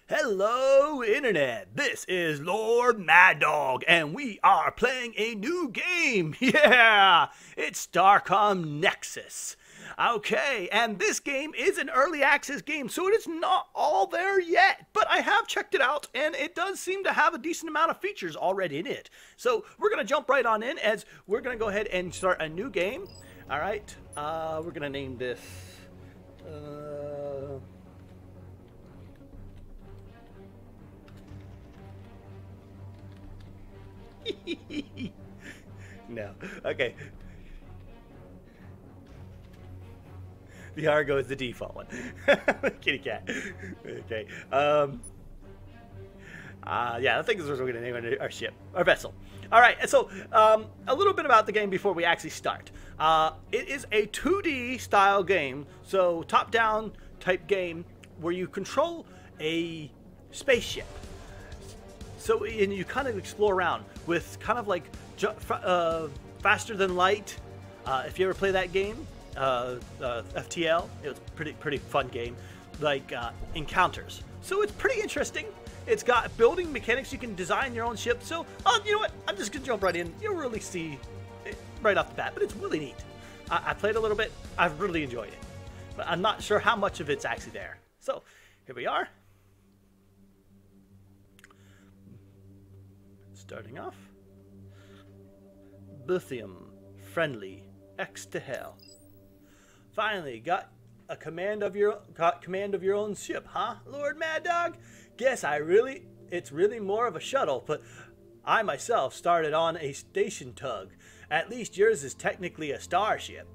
Hello, Internet. This is Lord Mad Dog, and we are playing a new game. Yeah, it's Starcom Nexus. Okay, and this game is an early access game, so it is not all there yet. But I have checked it out, and it does seem to have a decent amount of features already in it. So we're going to jump right on in as we're going to go ahead and start a new game. All right, we're going to name this... No. Okay. The Argo is the default one. Kitty cat. Okay. Yeah, I think this is what we're going to name our ship, our vessel. All right. So, a little bit about the game before we actually start. It is a 2D style game, so top-down type game where you control a spaceship. So, and you kind of explore around with kind of like faster than light. If you ever play that game, FTL, it was pretty fun game. Like encounters. So it's pretty interesting. It's got building mechanics. You can design your own ship. So you know what? I'm just gonna jump right in. You'll really see it right off the bat. But it's really neat. I played a little bit. I've really enjoyed it. But I'm not sure how much of it's actually there. So here we are. Starting off, lithium, friendly, X to hell. Finally, got command of your own ship, huh, Lord Mad Dog? Guess it's really more of a shuttle, but I myself started on a station tug. At least yours is technically a starship.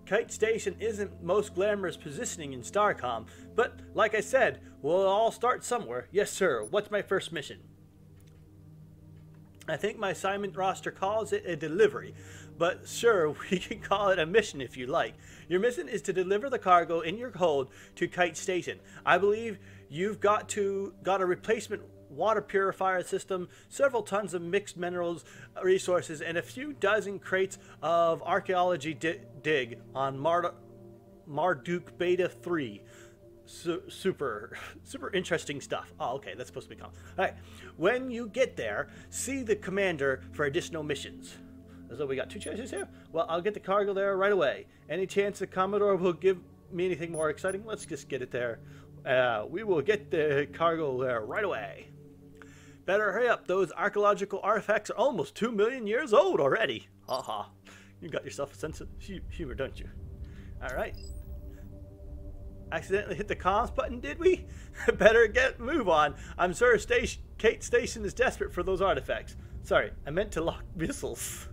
Kite Station isn't most glamorous positioning in Starcom, but like I said, we'll all start somewhere. Yes, sir. What's my first mission? I think my assignment roster calls it a delivery, but sure, we can call it a mission if you like. Your mission is to deliver the cargo in your hold to Kite Station. I believe you've got a replacement water purifier system, several tons of mixed minerals resources, and a few dozen crates of archaeology dig on Marduk Beta 3. Super interesting stuff. Oh, okay, that's supposed to be calm. All right, when you get there, see the commander for additional missions. So we got two choices here. Well, I'll get the cargo there right away. Any chance the Commodore will give me anything more exciting? Let's just get it there. We will get the cargo there right away. Better hurry up. Those archaeological artifacts are almost 2 million years old already. Haha. You got yourself a sense of humor, don't you? All right. Accidentally hit the comms button, did we? Better move on. I'm sure Kate Station is desperate for those artifacts. Sorry, I meant to lock missiles.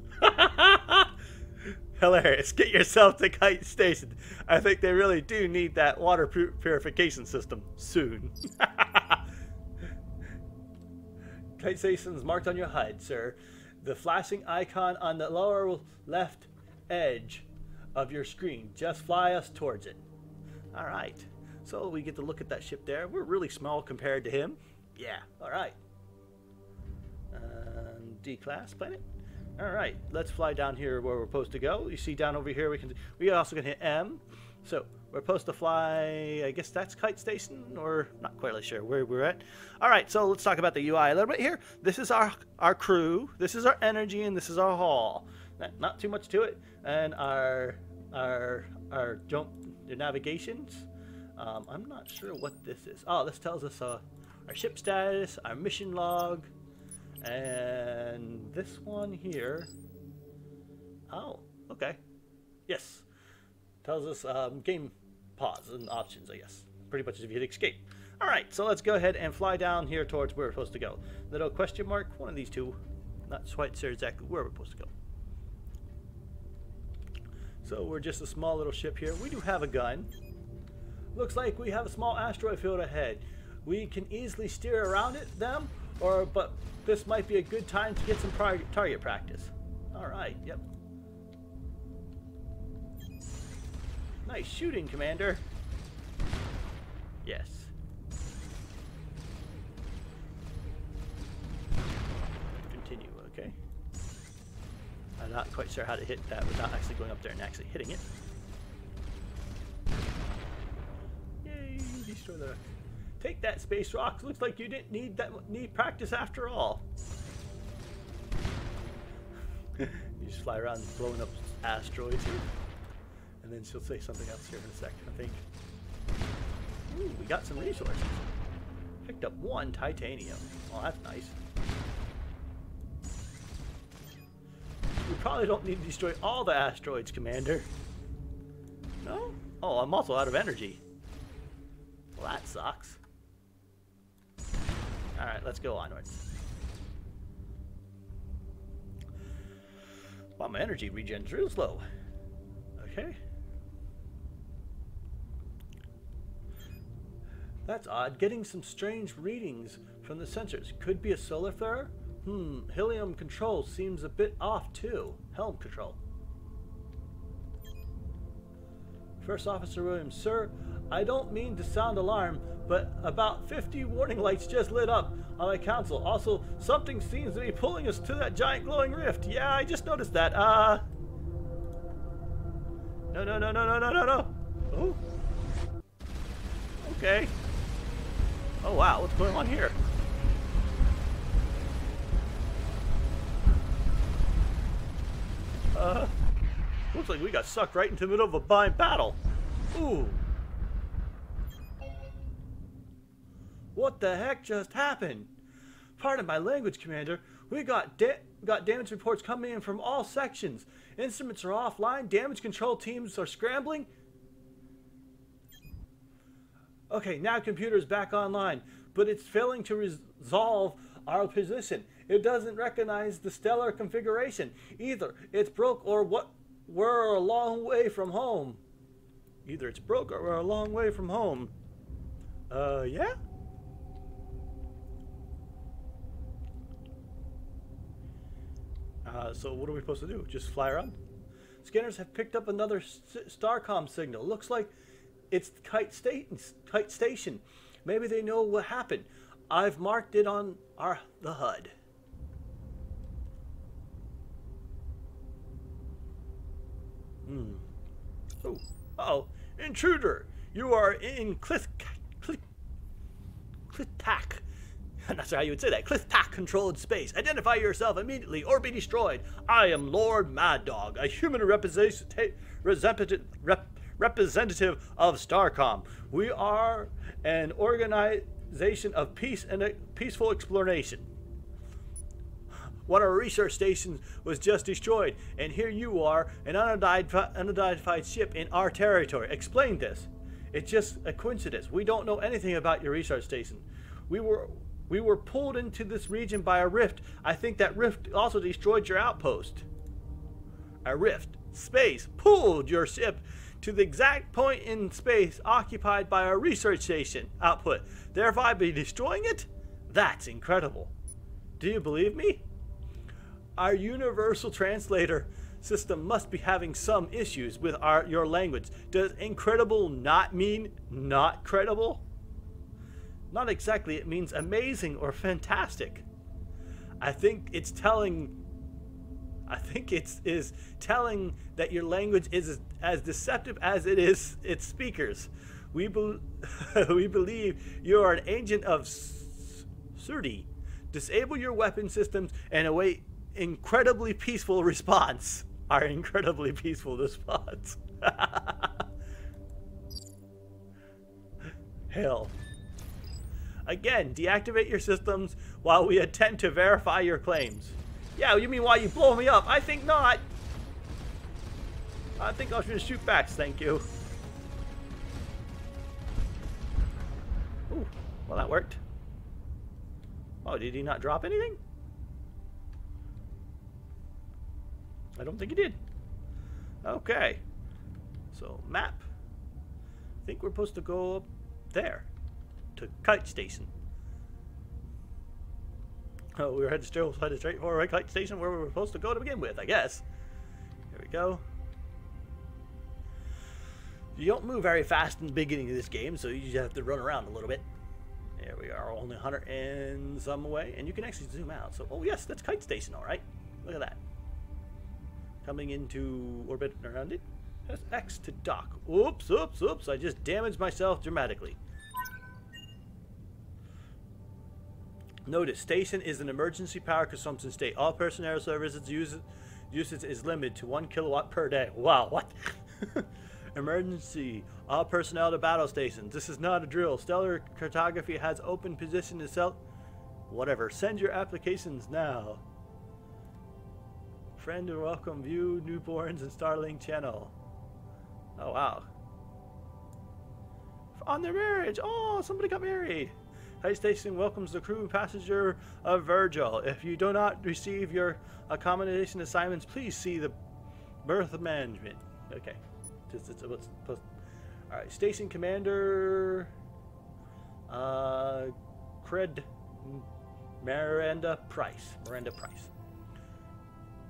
Hilarious. Get yourself to Kite Station. I think they really do need that water purification system soon. Kite Station is marked on your HUD, sir. The flashing icon on the lower left edge of your screen. Just fly us towards it. All right, so we get to look at that ship there. We're really small compared to him. Yeah, all right. D-class planet. All right, let's fly down here where we're supposed to go. You see down over here, we also can hit M. So we're supposed to fly, I guess that's Kite Station, or not quite really sure where we're at. All right, so let's talk about the UI a little bit here. This is our crew, this is our energy, and this is our hull. Not too much to it. And our navigations. I'm not sure what this is. Oh, this tells us our ship status, our mission log, and this one here. Oh, okay. Yes. Tells us game pause and options, I guess. Pretty much if you hit escape. All right, so let's go ahead and fly down here towards where we're supposed to go. Little question mark, one of these two. Not quite sure exactly where we're supposed to go. So we're just a small little ship here. We do have a gun. Looks like we have a small asteroid field ahead. We can easily steer around but this might be a good time to get some target practice. All right, yep. Nice shooting, Commander. Yes. Continue, okay. I'm not quite sure how to hit that without actually going up there and actually hitting it. Yay, destroy the Take that, space rocks. Looks like you didn't need practice after all. You just fly around blowing up asteroids here. And then she'll say something else here in a second, I think. Ooh, we got some resources. Picked up 1 titanium. Oh, that's nice. We probably don't need to destroy all the asteroids, Commander. No? Oh, I'm also out of energy. Well, that sucks. Alright, let's go onwards. Wow, my energy regen's real slow. Okay. That's odd. Getting some strange readings from the sensors. Could be a solar flare? Helium control seems a bit off too. Helm control. First Officer Williams, sir, I don't mean to sound alarm, but about 50 warning lights just lit up on my console. Also, something seems to be pulling us to that giant glowing rift. Yeah, I just noticed that. No. Oh. Okay. Oh wow, what's going on here? Looks like we got sucked right into the middle of a battle. Ooh. What the heck just happened? Pardon my language, Commander. We got damage reports coming in from all sections. Instruments are offline. Damage control teams are scrambling. Okay, now computer is back online, but it's failing to resolve our position. It doesn't recognize the stellar configuration. Either it's broke or we're a long way from home. Either it's broke or we're a long way from home. Yeah? So what are we supposed to do? Just fly around? Scanners have picked up another Starcom signal. Looks like it's Kite Station. Maybe they know what happened. I've marked it on the HUD. Oh. Uh-oh. Intruder! You are in Clith-Tac. I'm not sure how you would say that. Clith-Tac controlled space. Identify yourself immediately or be destroyed. I am Lord Mad Dog, a human representative of Starcom. We are an organization of peace and a peaceful exploration. One of our research stations was just destroyed, and here you are, an unidentified ship in our territory. Explain this. It's just a coincidence. We don't know anything about your research station. We were pulled into this region by a rift. I think that rift also destroyed your outpost. A rift. Space pulled your ship to the exact point in space occupied by our research station output, thereby by destroying it? That's incredible. Do you believe me? Our universal translator system must be having some issues with your language. Does incredible not mean not credible? Not exactly. It means amazing or fantastic. I think it's telling that your language is as deceptive as it is its speakers. We believe you are an agent of Surdi. Disable your weapon systems and await incredibly peaceful response. Our incredibly peaceful response. Hell. Again, deactivate your systems while we attempt to verify your claims. Yeah, you mean while you blow me up? I think not. I think I was going to shoot back, thank you. Ooh, well that worked. Oh, did he not drop anything? I don't think he did. Okay. So, map. I think we're supposed to go up there. To Kite Station. Oh, we were headed straight for a Kite Station where we were supposed to go to begin with, I guess. Here we go. You don't move very fast in the beginning of this game, so you just have to run around a little bit. There we are, only 100 and some away, and you can actually zoom out. So, oh yes, that's Kite Station, all right. Look at that. Coming into orbit around it. That's X to dock. Oops, oops, oops. I just damaged myself dramatically. Notice, station is an emergency power consumption state. All personnel services usage is limited to 1 kilowatt per day. Wow, what? Emergency. All personnel to battle stations. This is not a drill. Stellar cartography has open position to sell. Whatever. Send your applications now. Friend and welcome. View newborns and Starlink channel. Oh, wow. On their marriage. Oh, somebody got married. High Station welcomes the crew and passenger of Virgil. If you do not receive your accommodation assignments, please see the berth management. Okay. Alright, Station Commander Miranda Price.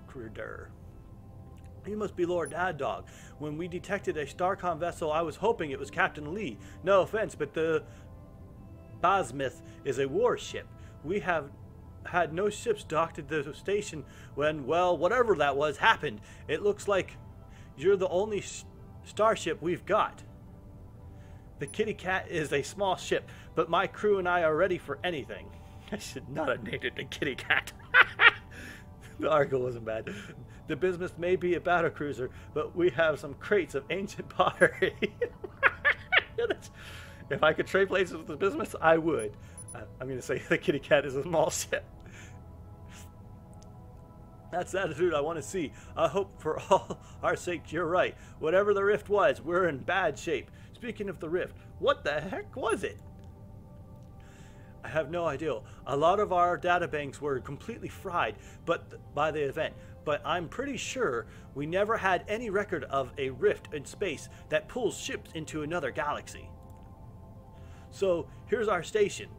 Critter. You must be Lord Dad Dog. When we detected a Starcom vessel, I was hoping it was Captain Lee. No offense, but the Basmith is a warship. We have had no ships docked at the station when, well, whatever that was happened. It looks like you're the only starship we've got. The Kitty Cat is a small ship, but my crew and I are ready for anything. I should not have named it the Kitty Cat. The article wasn't bad. The Bismuth may be a battle cruiser, but we have some crates of ancient pottery. If I could trade places with the Bismuth, I would. I'm going to say the Kitty Cat is a small ship. That's the attitude I want to see. I hope for all our sakes you're right. Whatever the rift was, we're in bad shape. Speaking of the rift, what the heck was it? I have no idea. A lot of our databanks were completely fried by the event, but I'm pretty sure we never had any record of a rift in space that pulls ships into another galaxy. So here's our station.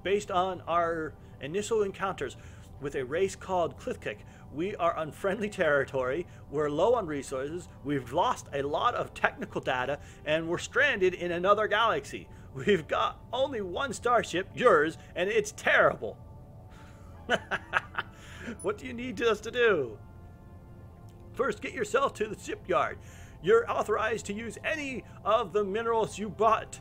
Based on our initial encounters with a race called Clithkick, we are on friendly territory, we're low on resources, we've lost a lot of technical data, and we're stranded in another galaxy. We've got only one starship, yours, and it's terrible. What do you need us to do? First, get yourself to the shipyard. You're authorized to use any of the minerals you bought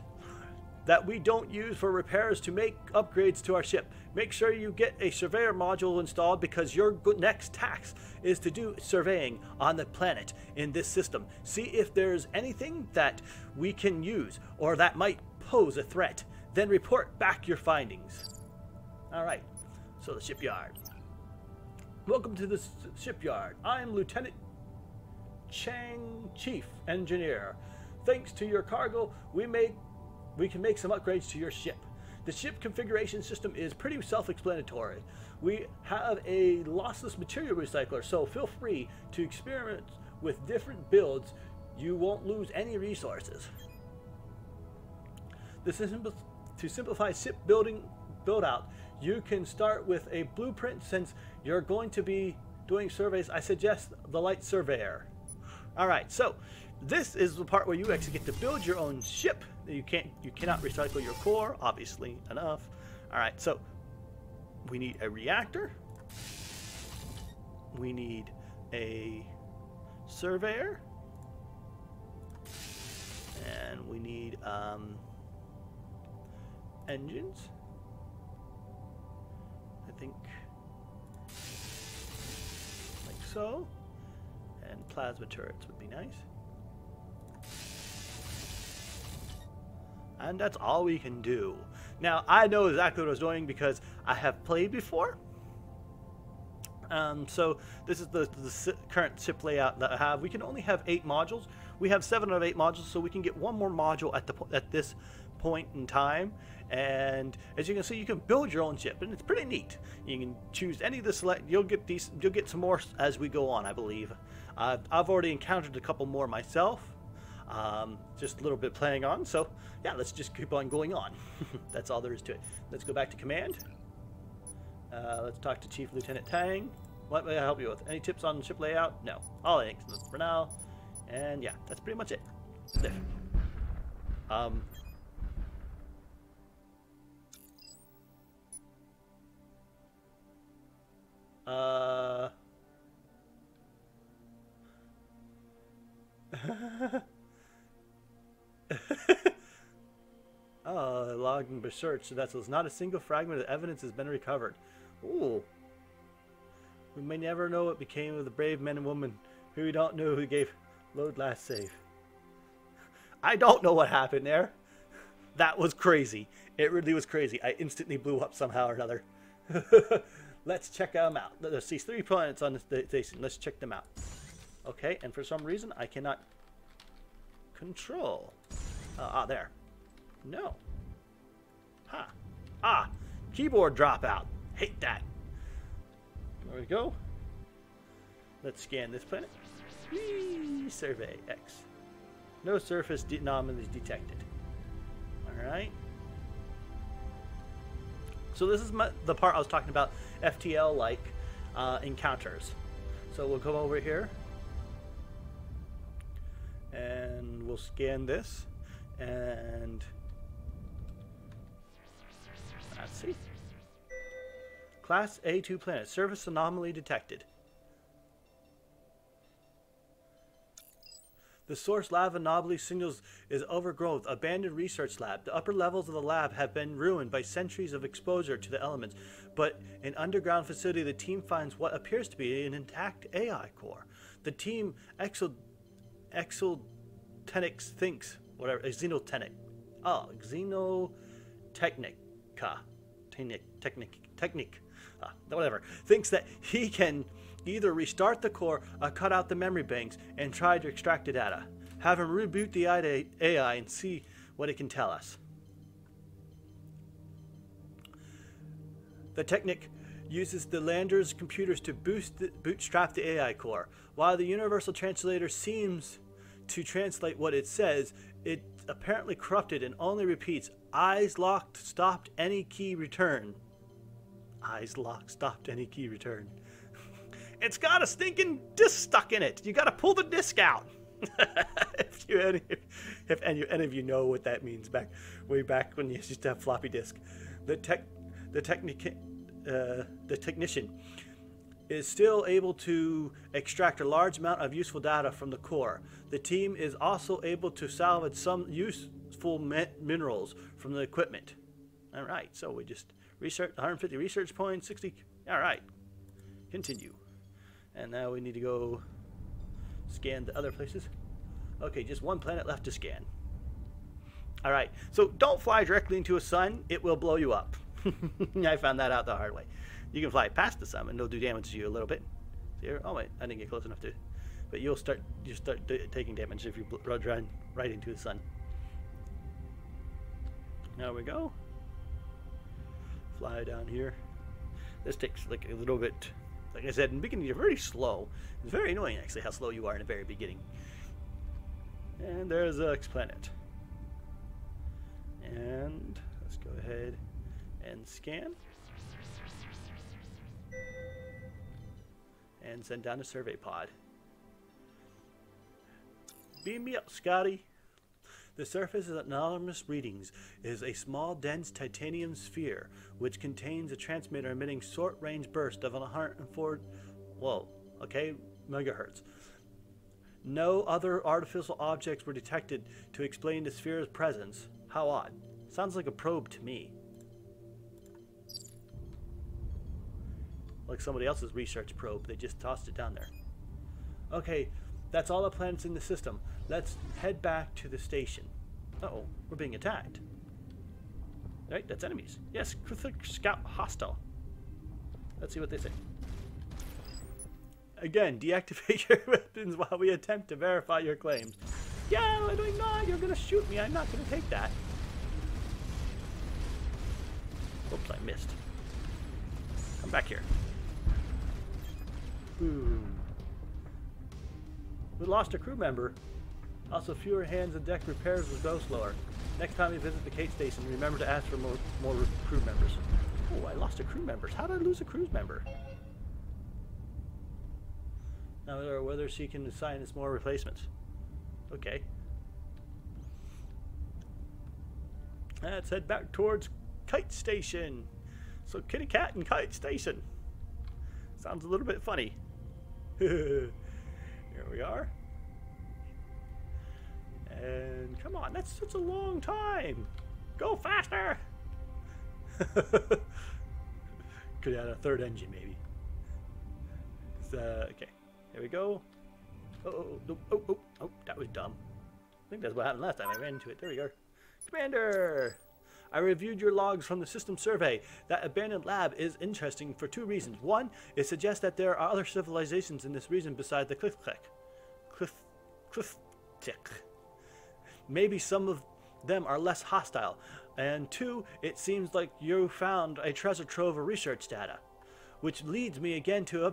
that we don't use for repairs to make upgrades to our ship. Make sure you get a surveyor module installed because your next task is to do surveying on the planet in this system. See if there's anything that we can use or that might pose a threat. Then report back your findings. Alright, so the shipyard. Welcome to the shipyard. I'm Lieutenant Chang, Chief Engineer. Thanks to your cargo, we can make some upgrades to your ship. The ship configuration system is pretty self-explanatory. We have a lossless material recycler, so feel free to experiment with different builds. You won't lose any resources. To simplify ship building build-out, you can start with a blueprint. Since you're going to be doing surveys, I suggest the light surveyor. Alright, so this is the part where you actually get to build your own ship. You cannot recycle your core, obviously enough. Alright, so we need a reactor. We need a surveyor. And we need engines. I think like so. And plasma turrets would be nice. And that's all we can do. Now, I know exactly what I was doing because I have played before. So this is the current ship layout that I have. We can only have 8 modules. We have 7 out of 8 modules, so we can get one more module at this point in time. And as you can see, you can build your own ship, and it's pretty neat. You can choose any of the select. You'll get some more as we go on, I believe. I've already encountered a couple more myself. Just a little bit playing on, so yeah, let's just keep on going on. That's all there is to it. Let's go back to command. Let's talk to Chief Lieutenant Tang. What may I help you with? Any tips on ship layout? No. All thanks for now. And yeah, that's pretty much it. There. Oh, logging by search the vessels. Not a single fragment of evidence has been recovered. Ooh. We may never know what became of the brave men and women who we don't know who gave load last save. I don't know what happened there. That was crazy. It really was crazy. I instantly blew up somehow or another. Let's check them out. There's these 3 planets on the station. Let's check them out. Okay, and for some reason I cannot control. There. No. Ha. Ah, keyboard dropout. Hate that. There we go. Let's scan this planet. Whee! Survey X. No surface anomalies detected. Alright. So this is the part I was talking about, FTL-like encounters. So we'll come over here. And we'll scan this. And let's see. Class A2 planet. Surface anomaly detected. The source lava anomaly signals is overgrown. Abandoned research lab. The upper levels of the lab have been ruined by centuries of exposure to the elements, but in underground facility the team finds what appears to be an intact AI core. The team exotenics thinks whatever xenotechnica. Oh, xenotechnica. Technique. Whatever. Thinks that he can either restart the core or cut out the memory banks and try to extract the data. Have him reboot the AI and see what it can tell us. The Technic uses the lander's computers to bootstrap the AI core. While the universal translator seems to translate what it says, it's apparently corrupted and only repeats, eyes locked, stopped, any key return. Eyes locked, stopped, any key return. It's got a stinking disc stuck in it. You got to pull the disc out. if any of you know what that means, way back when you used to have floppy disk, the technician is still able to extract a large amount of useful data from the core. The team is also able to salvage some useful minerals from the equipment. All right, so we just research 150 research points, 60. All right, continue. And now we need to go scan the other places. Okay, just one planet left to scan. All right, so don't fly directly into a sun. It will blow you up. I found that out the hard way. You can fly past the sun and it'll do damage to you a little bit. Here, oh wait, I didn't get close enough to. But you start taking damage if you run right into the sun. There we go. Fly down here. This takes like a little bit. Like I said, in the beginning, you're very slow. It's very annoying, actually, how slow you are in the very beginning. And there's the next planet. And let's go ahead and scan. And send down a survey pod. Beam me up, Scotty. The surface of anomalous readings is a small, dense titanium sphere, which contains a transmitter emitting short-range burst of 104 megahertz. No other artificial objects were detected to explain the sphere's presence. How odd. Sounds like a probe to me. Like somebody else's research probe. They just tossed it down there. Okay, that's all the planets in the system. Let's head back to the station. Uh-oh, we're being attacked. Right, that's enemies. Yes, scout hostile. Let's see what they say. Again, deactivate your weapons while we attempt to verify your claims. Yeah, I'm doing not. You're gonna shoot me. I'm not gonna take that. Oops, I missed. Come back here. Boom. We lost a crew member. Also, fewer hands on deck. Repairs will go slower. Next time you visit the Kate station, remember to ask for more crew members. Oh, I lost a crew member. How did I lose a crew member? Now, whether she can assign us more replacements. Okay. Let's head back towards Kite Station. So, Kitty Cat and Kite Station. Sounds a little bit funny. Here we are. And come on, that's such a long time. Go faster! Could add a third engine, maybe. Okay, here we go. Oh, that was dumb. I think that's what happened last time I ran into it. There we go. Commander! I reviewed your logs from the system survey. That abandoned lab is interesting for two reasons. One, it suggests that there are other civilizations in this region besides the Cliff Tick. Maybe some of them are less hostile. And two, it seems like you found a treasure trove of research data. Which leads me again to an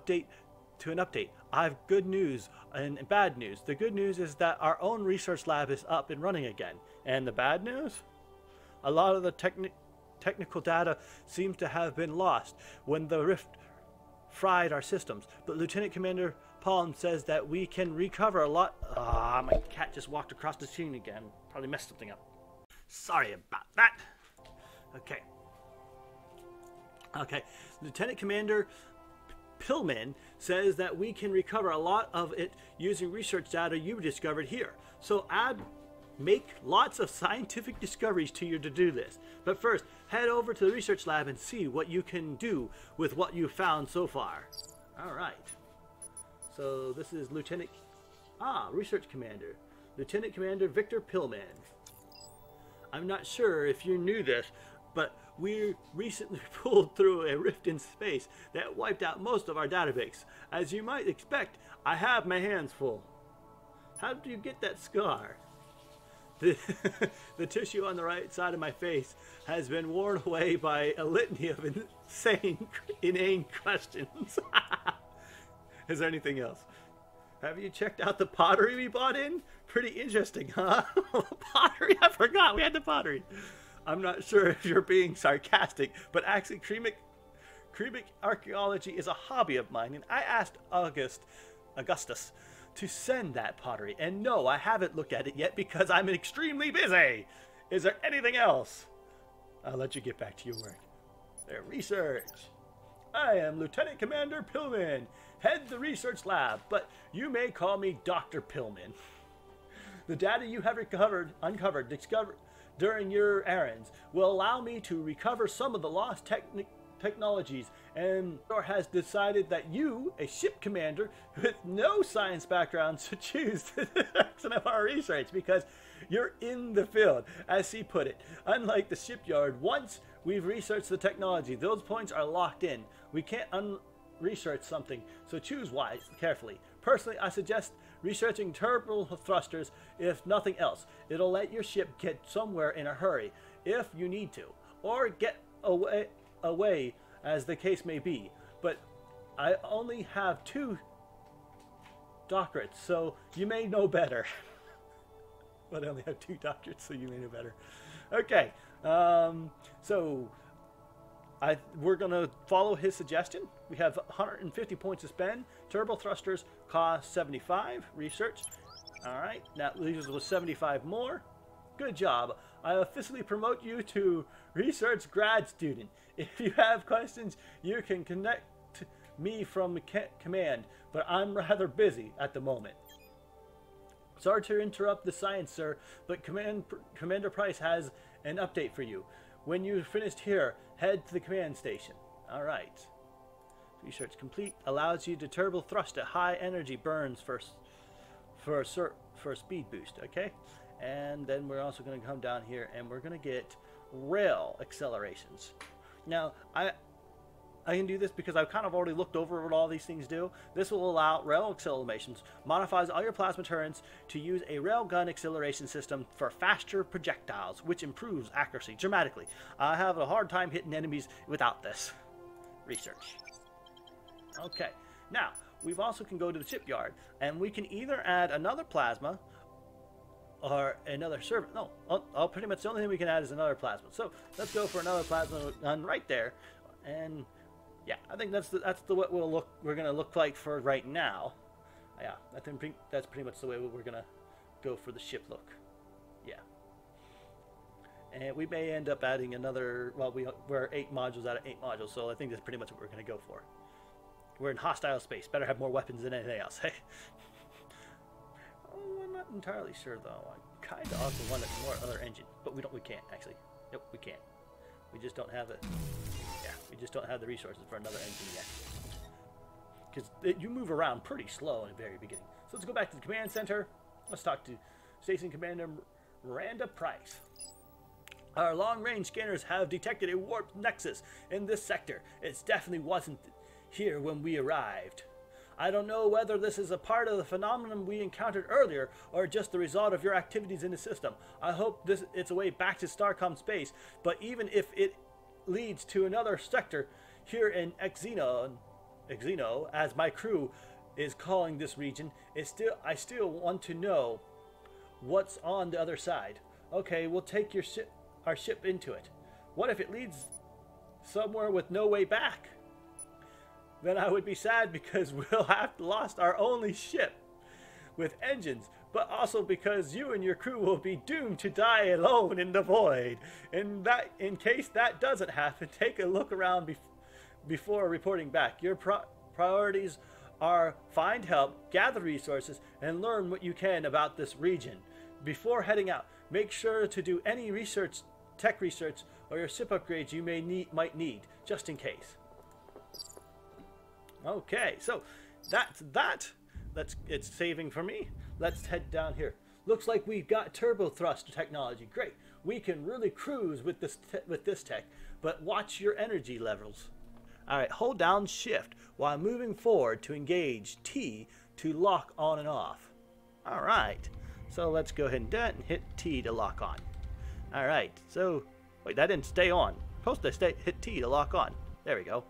update. I have good news and bad news. The good news is that our own research lab is up and running again. And the bad news? A lot of the technical data seems to have been lost when the rift fried our systems. But Lieutenant Commander Palm says that we can recover a lot. My cat just walked across the screen again. Probably messed something up. Sorry about that. Okay. Lieutenant Commander Pillman says that we can recover a lot of it using research data you discovered here. So make lots of scientific discoveries to your to-do list. But first, head over to the research lab and see what you can do with what you've found so far. Alright. So this is Research Commander. Lieutenant Commander Victor Pillman. I'm not sure if you knew this, but we recently pulled through a rift in space that wiped out most of our database. As you might expect, I have my hands full. How did you get that scar? The tissue on the right side of my face has been worn away by a litany of inane questions. Is there anything else? Have you checked out the pottery we bought in? Pretty interesting, huh? Pottery? I forgot we had the pottery. I'm not sure if you're being sarcastic, but actually Crebic archaeology is a hobby of mine, and I asked Augustus to send that pottery. And no, I haven't looked at it yet because I'm extremely busy. Is there anything else? I'll let you get back to your work. Their research. I am Lieutenant Commander Pillman, head the research lab, but you may call me Dr. Pillman. The data you have discovered during your errands will allow me to recover some of the lost technologies, and has decided that you, a ship commander with no science background, should choose the direction of our research because you're in the field, as he put it. Unlike the shipyard, once we've researched the technology, those points are locked in. We can't research something, so choose carefully. Personally, I suggest researching turbo thrusters if nothing else. It'll let your ship get somewhere in a hurry if you need to, or get away as the case may be. But I only have 2 doctorates, so you may know better. But I only have 2 doctorates, so you may know better. Okay, so we're going to follow his suggestion. We have 150 points to spend. Turbo thrusters cost 75. Research. All right, that leaves us with 75 more. Good job. I officially promote you to research grad student. If you have questions, you can connect me from command, but I'm rather busy at the moment. Sorry to interrupt the science, sir, but Commander Price has an update for you. When you've finished here, head to the command station. All right. Research complete. Allows you to turbo thrust at high energy burns for a speed boost. Okay. And then we're also going to come down here and we're going to get rail accelerations. Now, I can do this because I've kind of already looked over what all these things do. This will allow rail accelerations, modifies all your plasma turrets to use a railgun acceleration system for faster projectiles, which improves accuracy dramatically. I have a hard time hitting enemies without this. Research. Okay, now, we've also can go to the shipyard, and we can either add another plasma or another server. No, pretty much the only thing we can add is another plasma. So let's go for another plasma gun right there, and yeah, I think that's what we're gonna look like for right now. Yeah, I think that's pretty much the way we're gonna go for the ship look. Yeah, and we may end up adding another. Well, we're 8 modules out of 8 modules, so I think that's pretty much what we're gonna go for. We're in hostile space. Better have more weapons than anything else. Hey. Oh, I'm not entirely sure though. I kind of also want more other engine, but we can't actually. Nope, we can't. We just don't have it. Yeah, we just don't have the resources for another engine yet. Because you move around pretty slow in the very beginning. So let's go back to the command center. Let's talk to Station Commander Miranda Price. Our long-range scanners have detected a warped nexus in this sector. It definitely wasn't here when we arrived. I don't know whether this is a part of the phenomenon we encountered earlier or just the result of your activities in the system. I hope it's a way back to Starcom space, but even if it leads to another sector here in Exino, as my crew is calling this region, I still want to know what's on the other side. Okay, we'll take our ship into it. What if it leads somewhere with no way back? Then I would be sad because we'll have lost our only ship with engines, but also because you and your crew will be doomed to die alone in the void. In case that doesn't happen, take a look around before reporting back. Your priorities are find help, gather resources, and learn what you can about this region. Before heading out, make sure to do any tech research, or your ship upgrades you might need, just in case. Okay, so that's that. It's saving for me. Let's head down here. Looks like we've got turbo thrust technology. Great. We can really cruise with this tech, but watch your energy levels. All right, hold down Shift while moving forward to engage T to lock on and off. All right. So let's go ahead and hit T to lock on. All right. So wait, that didn't stay on. Supposed to hit T to lock on. There we go.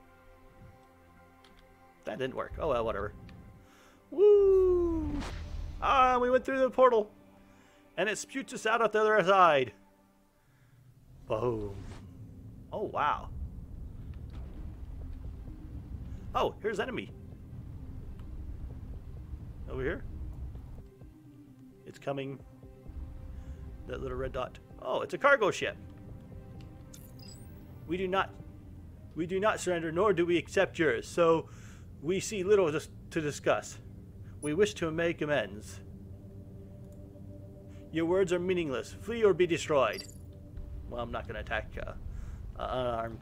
That didn't work. Oh well, whatever. Woo! Ah, we went through the portal, and it spewed us out at the other side. Boom! Oh wow! Oh, here's enemy. Over here. It's coming. That little red dot. Oh, it's a cargo ship. We do not surrender, nor do we accept yours. So. We see little to discuss. We wish to make amends. Your words are meaningless. Flee or be destroyed. Well, I'm not going to attack an unarmed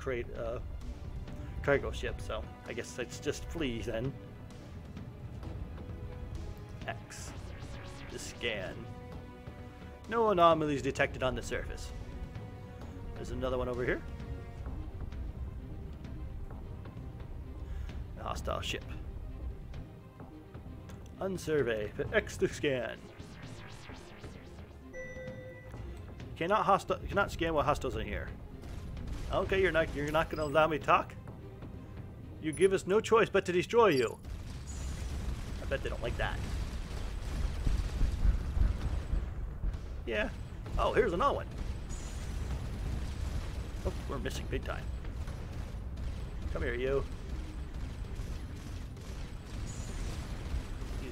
cargo ship, so I guess it's just flee then. X. To scan. No anomalies detected on the surface. There's another one over here. Hostile ship. Unsurvey. X to scan. Cannot scan while hostiles in here. Okay, you're not going to allow me to talk. You give us no choice but to destroy you. I bet they don't like that. Yeah. Oh, here's another one. Oh, we're missing big time. Come here, you.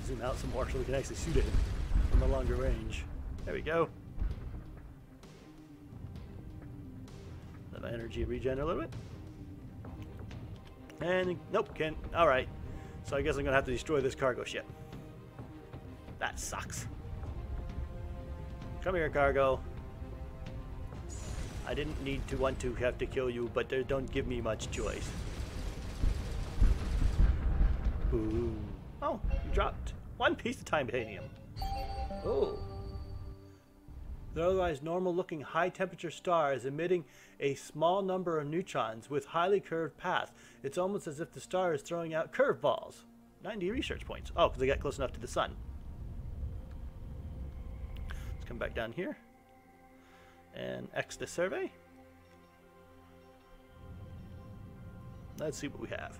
Zoom out some more so we can actually shoot it from a longer range. There we go. Let my energy regen a little bit. And nope, can't. Alright. So I guess I'm gonna have to destroy this cargo ship. That sucks. Come here, cargo. I didn't need to want to have to kill you, but they don't give me much choice. Ooh. Oh, you dropped one piece of titanium. Oh. The otherwise normal-looking high-temperature star is emitting a small number of neutrons with highly curved paths. It's almost as if the star is throwing out curveballs. 90 research points. Oh, because they got close enough to the sun. Let's come back down here. And X the survey. Let's see what we have.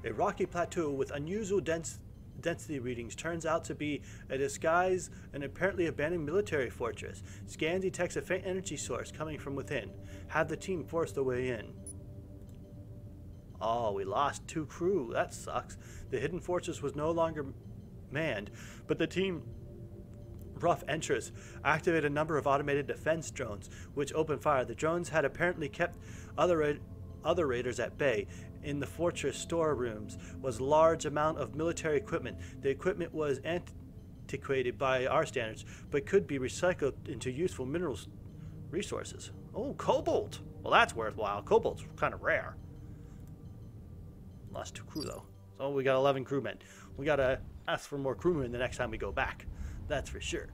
A rocky plateau with unusual density readings turns out to be a disguise, an apparently abandoned military fortress. Scan detects a faint energy source coming from within. Have the team force their way in. Oh, we lost 2 crew. That sucks. The hidden fortress was no longer manned, but the team rough entrance activated a number of automated defense drones, which opened fire. The drones had apparently kept other raiders at bay. In the fortress storerooms was a large amount of military equipment. The equipment was antiquated by our standards, but could be recycled into useful minerals resources. Oh, cobalt. Well, that's worthwhile. Cobalt's kind of rare. Lost 2 crew, though. So we got 11 crewmen. We got to ask for more crewmen the next time we go back. That's for sure.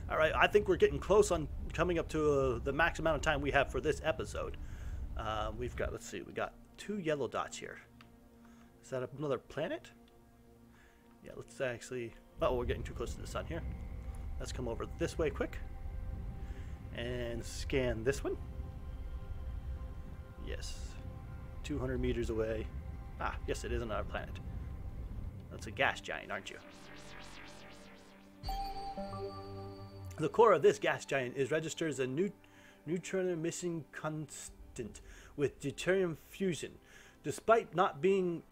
All right, I think we're getting close on coming up to the max amount of time we have for this episode. We've got, let's see, we got 2 yellow dots here. Is that another planet? Yeah, let's actually... Oh, we're getting too close to the sun here. Let's come over this way quick. And scan this one. Yes. 200 meters away. Ah, yes, it is another planet. That's a gas giant, aren't you? The core of this gas giant is registered as a neutron emission constant with deuterium fusion. Despite being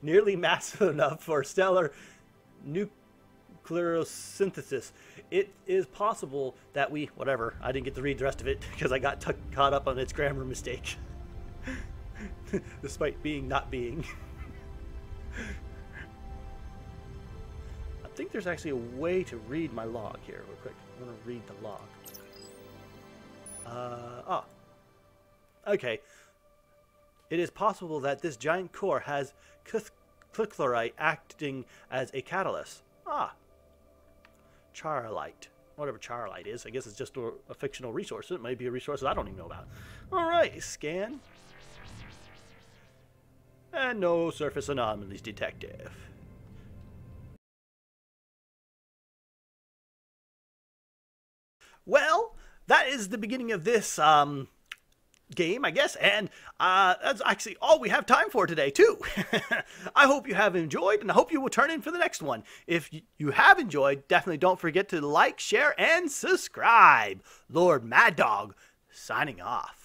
nearly massive enough for stellar nucleosynthesis, it is possible that we, whatever, I didn't get to read the rest of it because I got caught up on its grammar mistake. Despite not being. I think there's actually a way to read my log here real quick. I'm going to read the log. Okay. It is possible that this giant core has chlorite acting as a catalyst. Charlite. Whatever charlite is. I guess it's just a fictional resource. It may be a resource that I don't even know about. Alright, scan. And no surface anomalies detected. Well, that is the beginning of this game, I guess, and that's actually all we have time for today, too. I hope you have enjoyed, and I hope you will turn in for the next one. If you have enjoyed, definitely don't forget to like, share, and subscribe. Lord Mad Dog, signing off.